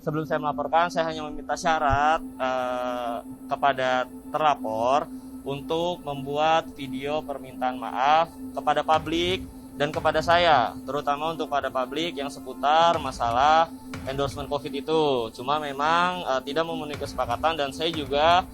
sebelum saya melaporkan, saya hanya meminta syarat kepada terlapor untuk membuat video permintaan maaf kepada publik dan kepada saya, terutama untuk pada publik yang seputar masalah endorsement COVID itu. Cuma memang tidak memenuhi kesepakatan, dan saya juga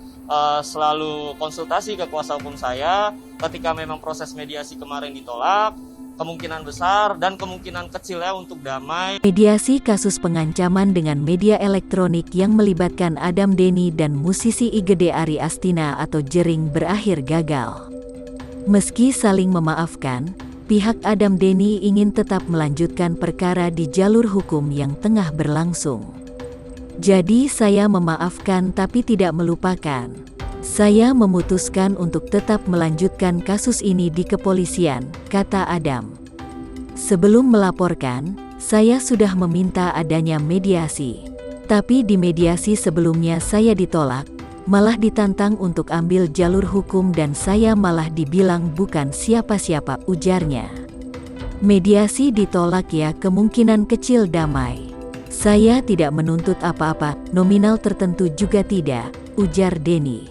selalu konsultasi ke kuasa hukum saya ketika memang proses mediasi kemarin ditolak, kemungkinan besar dan kemungkinan kecil ya untuk damai. Mediasi kasus pengancaman dengan media elektronik yang melibatkan Adam Denny dan musisi IGD Ari Astina atau Jering berakhir gagal. Meski saling memaafkan, pihak Adam Denny ingin tetap melanjutkan perkara di jalur hukum yang tengah berlangsung. Jadi saya memaafkan tapi tidak melupakan. Saya memutuskan untuk tetap melanjutkan kasus ini di kepolisian, kata Adam. Sebelum melaporkan, saya sudah meminta adanya mediasi. Tapi di mediasi sebelumnya saya ditolak, malah ditantang untuk ambil jalur hukum dan saya malah dibilang bukan siapa-siapa, ujarnya. Mediasi ditolak ya, kemungkinan kecil damai. Saya tidak menuntut apa-apa, nominal tertentu juga tidak, ujar Denny.